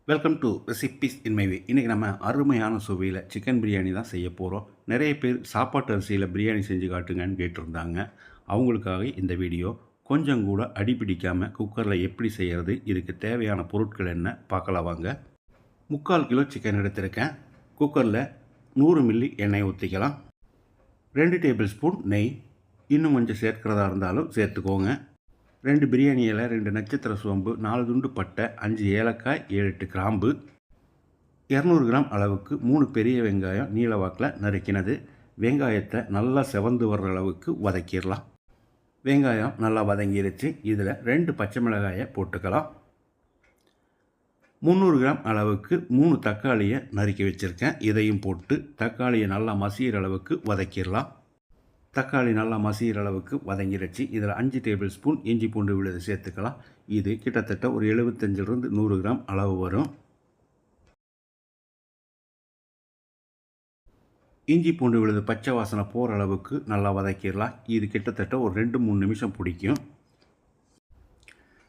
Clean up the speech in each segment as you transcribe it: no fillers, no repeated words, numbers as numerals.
Welcome to recipes in my way. இன்றைக்கி நம்ம அருமையான சுவையில் சிக்கன் பிரியாணி தான் செய்ய போகிறோம். நிறைய பேர் சாப்பாட்டு அரிசியில் பிரியாணி செஞ்சு காட்டுங்கன்னு கேட்டிருந்தாங்க. அவங்களுக்காக இந்த வீடியோ. கொஞ்சம் கூட அடிப்பிடிக்காமல் குக்கரில் எப்படி செய்கிறது, இதுக்கு தேவையான பொருட்கள் என்ன பார்க்கலாம் வாங்க. 3/4 கிலோ சிக்கன் எடுத்திருக்கேன். குக்கரில் 100 மில்லி எண்ணெய் ஊற்றிக்கலாம். 2 டேபிள் ஸ்பூன் நெய், இன்னும் கொஞ்சம் சேர்க்கிறதா இருந்தாலும் சேர்த்துக்கோங்க. 2 பிரியாணி இலை, 2 நட்சத்திர சோம்பு, 4 துண்டு பட்டை, 5 ஏலக்காய், 7-8 கிராம்பு, 200 கிராம் அளவுக்கு 3 பெரிய வெங்காயம் நீல வாக்கில் நறுக்கினது. வெங்காயத்தை நல்லா செவந்து வர்ற அளவுக்கு வதக்கிடலாம். வெங்காயம் நல்லா வதங்கிருச்சு. இதில் 2 பச்சை மிளகாயை போட்டுக்கலாம். 300 கிராம் அளவுக்கு 3 தக்காளியை நறுக்கி வச்சுருக்கேன். இதையும் போட்டு தக்காளியை நல்லா மசிகிற அளவுக்கு வதக்கிடலாம். தக்காளி நல்லா மசிகிற அளவுக்கு வதங்கிடுச்சு. இதில் 5 டேபிள் ஸ்பூன் இஞ்சி பூண்டு விழுது சேர்த்துக்கலாம். இது கிட்டத்தட்ட ஒரு 75 100 கிராம் அளவு வரும். இஞ்சி பூண்டு விழுது பச்சை வாசனை போகிற அளவுக்கு நல்லா வதக்கிடலாம். இது கிட்டத்தட்ட ஒரு 2-3 நிமிஷம் பிடிக்கும்.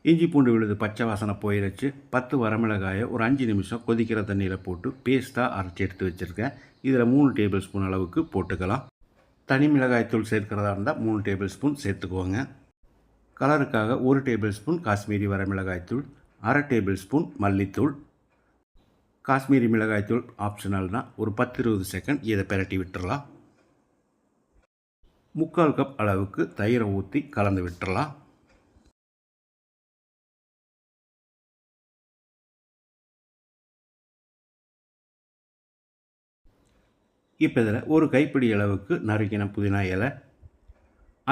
இஞ்சி பூண்டு விழுது பச்சை வாசனை போயிடுச்சு. 10 வரமிளகாயை ஒரு 5 நிமிஷம் கொதிக்கிற தண்ணியில் போட்டு பேஸ்ட்டாக அரைச்சி எடுத்து வச்சுருக்கேன். இதில் 3 டேபிள் ஸ்பூன் அளவுக்கு போட்டுக்கலாம். தனி மிளகாய்த்தூள் சேர்க்கிறதா இருந்தால் 3 டேபிள் ஸ்பூன் சேர்த்துக்குவோங்க. கலருக்காக 1 டேபிள் ஸ்பூன் காஷ்மீரி வரமிளகாய்த்தூள், 1/2 டேபிள் ஸ்பூன் மல்லித்தூள். காஷ்மீரி மிளகாய்த்தூள் ஆப்ஷனல் தான். ஒரு 10-20 செகண்ட் இதை பெரட்டி விட்டுறலாம். 3/4 கப் அளவுக்கு தயிரை ஊற்றி கலந்து விட்டுறலாம். இப்போ இதில் ஒரு கைப்பிடி அளவுக்கு நறுக்கின புதினா இலை,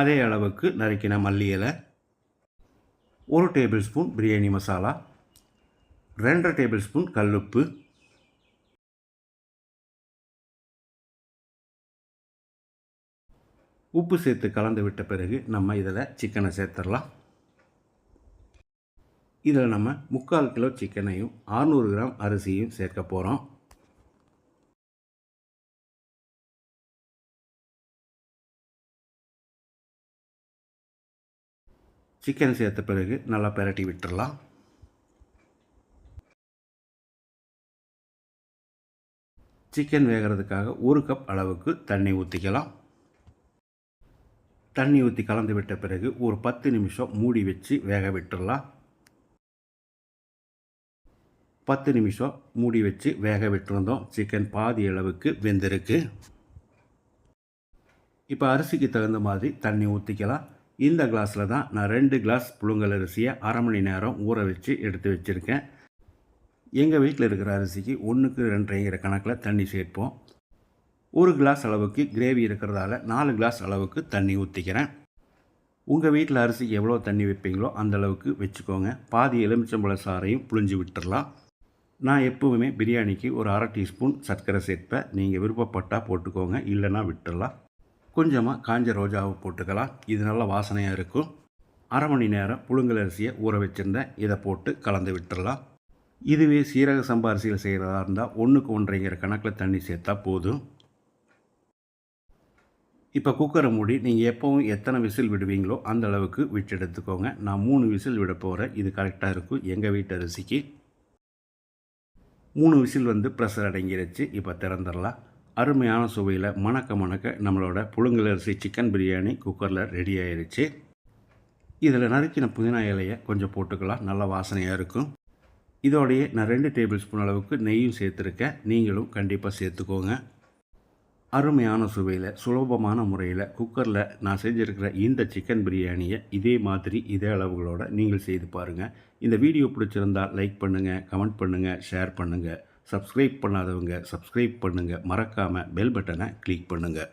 அதே அளவுக்கு நறுக்கின மல்லி இலை, 1 table spoon biryani masala, 2 table spoon கல்லுப்பு, உப்பு சேர்த்து கலந்து விட்ட பிறகு நம்ம இதில் சிக்கனை சேர்த்துடலாம். இதில் நம்ம 3/4 கிலோ சிக்கனையும் 600 கிராம் அரிசியும் சேர்க்க போகிறோம். சிக்கன் சேர்த்த பிறகு நல்லா பெரட்டி விட்டுடலாம். சிக்கன் வேகிறதுக்காக 1 கப் அளவுக்கு தண்ணி ஊற்றிக்கலாம். தண்ணி ஊற்றி கலந்து விட்ட பிறகு ஒரு 10 நிமிஷம் மூடி வச்சு வேக விட்டுடலாம். 10 நிமிஷம் மூடி வச்சு வேக விட்டுருந்தோம். சிக்கன் பாதி அளவுக்கு வெந்திருக்கு. இப்போ அரிசிக்கு தகுந்த மாதிரி தண்ணி ஊற்றிக்கலாம். இந்த கிளாஸில் தான் நான் 2 கிளாஸ் புழுங்கல் அரிசியை 1/2 மணி நேரம் ஊற வச்சு எடுத்து வச்சுருக்கேன். எங்கள் வீட்டில் இருக்கிற அரிசிக்கு 1க்கு 2.5ங்கிற கணக்கில் தண்ணி சேர்ப்போம். 1 கிளாஸ் அளவுக்கு கிரேவி இருக்கிறதால 4 கிளாஸ் அளவுக்கு தண்ணி ஊற்றிக்கிறேன். உங்கள் வீட்டில் அரிசிக்கு எவ்வளோ தண்ணி வைப்பீங்களோ அந்த அளவுக்கு வச்சுக்கோங்க. பாதி எலுமிச்சம்பழ சாறையும் புழிஞ்சு விட்டுடலாம். நான் எப்போவுமே பிரியாணிக்கு ஒரு 1/2 டீஸ்பூன் சர்க்கரை சேர்ப்பேன். நீங்கள் விருப்பப்பட்டால் போட்டுக்கோங்க, இல்லைன்னா விட்டுடலாம். கொஞ்சமாக காஞ்ச ரோஜாவை போட்டுக்கலாம். இது நல்லா வாசனையாக இருக்கும். 1/2 மணி நேரம் புழுங்கல் அரிசியை ஊற வச்சுருந்தேன். இதை போட்டு கலந்து விட்டுடலாம். இதுவே சீரக சம்பா அரிசியில் செய்கிறதா இருந்தால் 1க்கு 1.5ங்கிற கணக்கில் தண்ணி சேர்த்தா போதும். இப்போ குக்கரை மூடி நீங்கள் எப்போவும் எத்தனை விசில் விடுவீங்களோ அந்த அளவுக்கு விட்டு எடுத்துக்கோங்க. நான் 3 விசில் விட போகிறேன். இது கரெக்டாக இருக்கும் எங்கள் வீட்டு அரிசிக்கு. 3 விசில் வந்து ப்ரெஷர் அடங்கிடுச்சு. இப்போ திறந்துடலாம். அருமையான சுவையில் மணக்க நம்மளோட புழுங்கல் அரிசி சிக்கன் பிரியாணி குக்கரில் ரெடி ஆயிடுச்சு. இதில் நறுக்கின புதினா இலையை கொஞ்சம் போட்டுக்கலாம், நல்லா வாசனையாக இருக்கும். இதோடையே நான் 2 டேபிள் ஸ்பூன் அளவுக்கு நெய்யும் சேர்த்துருக்கேன். நீங்களும் கண்டிப்பாக சேர்த்துக்கோங்க. அருமையான சுவையில் சுலபமான முறையில் குக்கரில் நான் செஞ்சுருக்கிற இந்த சிக்கன் பிரியாணியை இதே மாதிரி இதே அளவுகளோடு நீங்கள் செய்து பாருங்கள். இந்த வீடியோ பிடிச்சிருந்தால் லைக் பண்ணுங்கள், கமெண்ட் பண்ணுங்கள், ஷேர் பண்ணுங்கள். சப்ஸ்கிரைப் பண்ணாதவங்க சப்ஸ்கிரைப் பண்ணுங்கள். மறக்காமல் பெல் பட்டனை கிளிக் பண்ணுங்கள்.